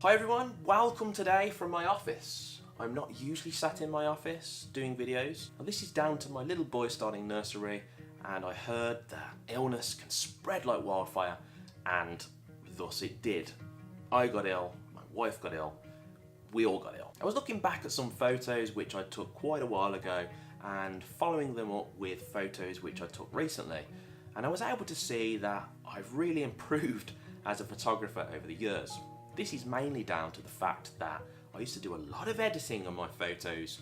Hi everyone, welcome today from my office. I'm not usually sat in my office doing videos. Now, this is down to my little boy starting nursery, and I heard that illness can spread like wildfire, and thus it did. I got ill, my wife got ill, we all got ill. I was looking back at some photos which I took quite a while ago and following them up with photos which I took recently, and I was able to see that I've really improved as a photographer over the years. This is mainly down to the fact that I used to do a lot of editing on my photos.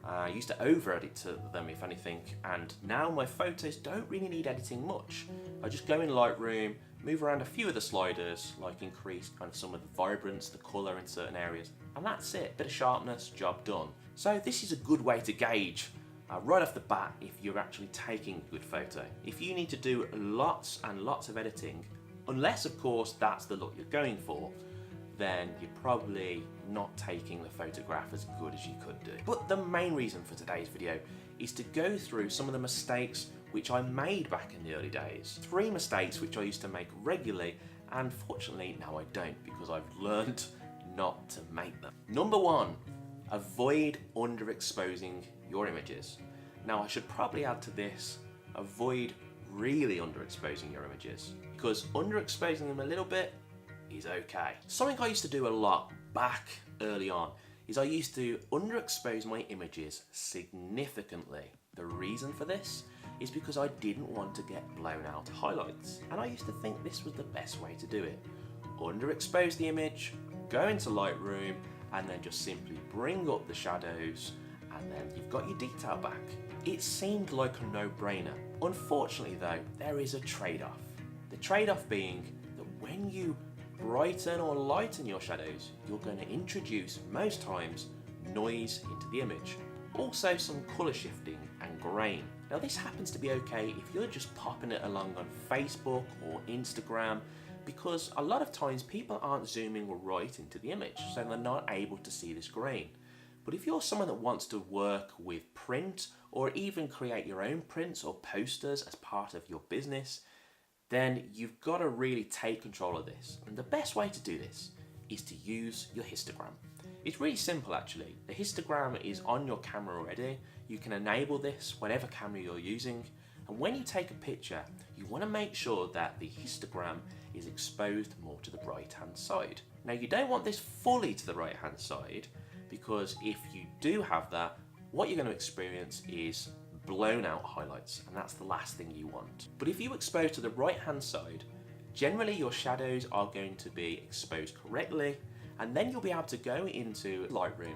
I used to over-edit them if anything, and now my photos don't really need editing much. I just go in Lightroom, move around a few of the sliders, like increase kind of some of the vibrance, the colour in certain areas, and that's it. Bit of sharpness, job done. So this is a good way to gauge right off the bat if you're actually taking a good photo. If you need to do lots and lots of editing, unless of course that's the look you're going for, then you're probably not taking the photograph as good as you could do. But the main reason for today's video is to go through some of the mistakes which I made back in the early days. 3 mistakes which I used to make regularly, and fortunately now I don't, because I've learned not to make them. Number 1, avoid underexposing your images. Now I should probably add to this, avoid really underexposing your images, because underexposing them a little bit is okay. Something I used to do a lot back early on is I used to underexpose my images significantly. The reason for this is because I didn't want to get blown out highlights, and I used to think this was the best way to do it. Underexpose the image, go into Lightroom, and then just simply bring up the shadows, and then you've got your detail back. It seemed like a no-brainer. Unfortunately though, there is a trade-off. The trade-off being that when you brighten or lighten your shadows, you're going to introduce, most times, noise into the image. Also some colour shifting and grain. Now this happens to be okay if you're just popping it along on Facebook or Instagram, because a lot of times people aren't zooming right into the image, so they're not able to see this grain. But if you're someone that wants to work with print, or even create your own prints or posters as part of your business, then you've got to really take control of this. And the best way to do this is to use your histogram. It's really simple actually. The histogram is on your camera already. You can enable this whatever camera you're using. And when you take a picture, you want to make sure that the histogram is exposed more to the right hand side. Now you don't want this fully to the right hand side, because if you do have that, what you're going to experience is blown out highlights, and that's the last thing you want. But if you expose to the right hand side, generally your shadows are going to be exposed correctly, and then you'll be able to go into Lightroom,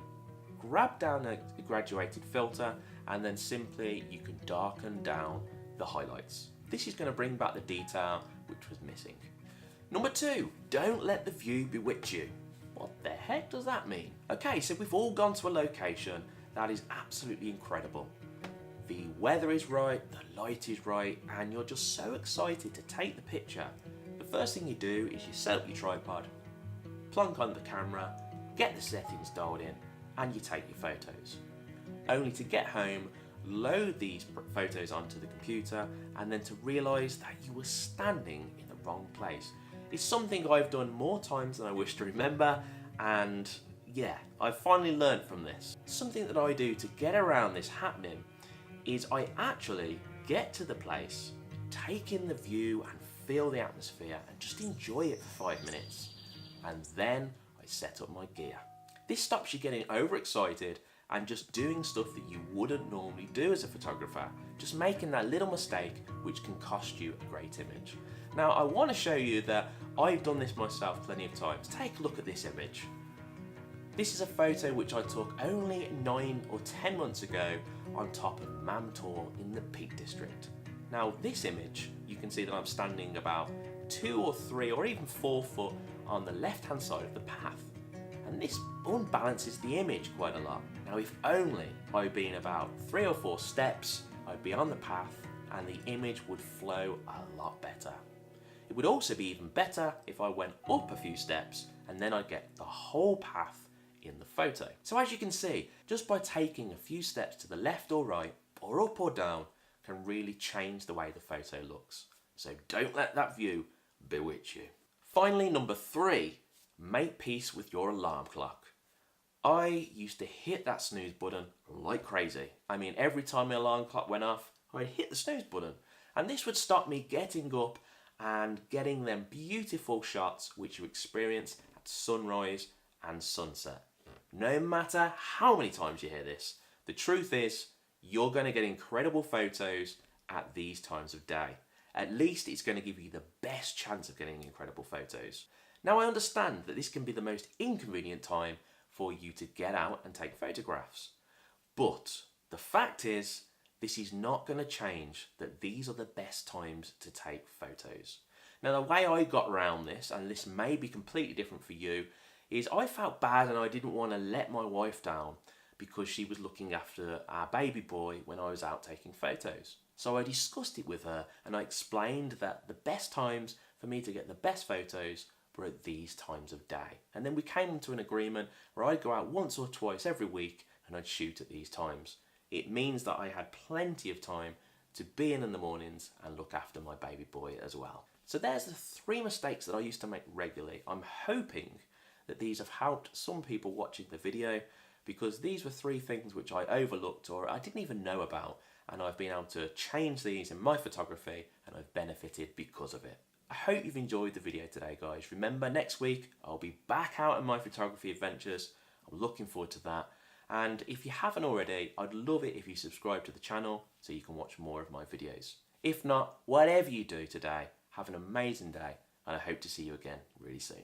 grab down a graduated filter, and then simply you can darken down the highlights. This is going to bring back the detail which was missing. Number 2, don't let the view bewitch you. What the heck does that mean? Okay, so we've all gone to a location that is absolutely incredible. The weather is right, the light is right, and you're just so excited to take the picture. The first thing you do is you set up your tripod, plonk on the camera, get the settings dialed in, and you take your photos. Only to get home, load these photos onto the computer, and then to realise that you were standing in the wrong place. It's something I've done more times than I wish to remember, and yeah, I've finally learned from this. Something that I do to get around this happening is I actually get to the place, take in the view and feel the atmosphere and just enjoy it for 5 minutes. And then I set up my gear. This stops you getting overexcited and just doing stuff that you wouldn't normally do as a photographer, just making that little mistake which can cost you a great image. Now I want to show you that I've done this myself plenty of times. Take a look at this image. This is a photo which I took only 9 or 10 months ago on top of Mam Tor in the Peak District. Now this image, you can see that I'm standing about 2 or 3 or even 4 foot on the left hand side of the path, and this unbalances the image quite a lot. Now if only I'd been about 3 or 4 steps, I'd be on the path and the image would flow a lot better. It would also be even better if I went up a few steps, and then I'd get the whole path in the photo. So as you can see, just by taking a few steps to the left or right, or up or down, can really change the way the photo looks. So don't let that view bewitch you. Finally, number 3, make peace with your alarm clock. I used to hit that snooze button like crazy. I mean, every time my alarm clock went off, I'd hit the snooze button. And this would stop me getting up and getting them beautiful shots which you experience at sunrise and sunset. No matter how many times you hear this, the truth is you're going to get incredible photos at these times of day. At least it's going to give you the best chance of getting incredible photos. Now I understand that this can be the most inconvenient time for you to get out and take photographs. But the fact is, this is not going to change that these are the best times to take photos. Now the way I got around this, and this may be completely different for you, is I felt bad and I didn't want to let my wife down because she was looking after our baby boy when I was out taking photos. So I discussed it with her and I explained that the best times for me to get the best photos were at these times of day. And then we came to an agreement where I'd go out once or twice every week and I'd shoot at these times. It means that I had plenty of time to be in the mornings and look after my baby boy as well. So there's the 3 mistakes that I used to make regularly. I'm hoping that these have helped some people watching the video, because these were 3 things which I overlooked or I didn't even know about, and I've been able to change these in my photography and I've benefited because of it. I hope you've enjoyed the video today, guys. Remember, next week I'll be back out on my photography adventures. I'm looking forward to that. And if you haven't already, I'd love it if you subscribe to the channel so you can watch more of my videos. If not, whatever you do today, have an amazing day and I hope to see you again really soon.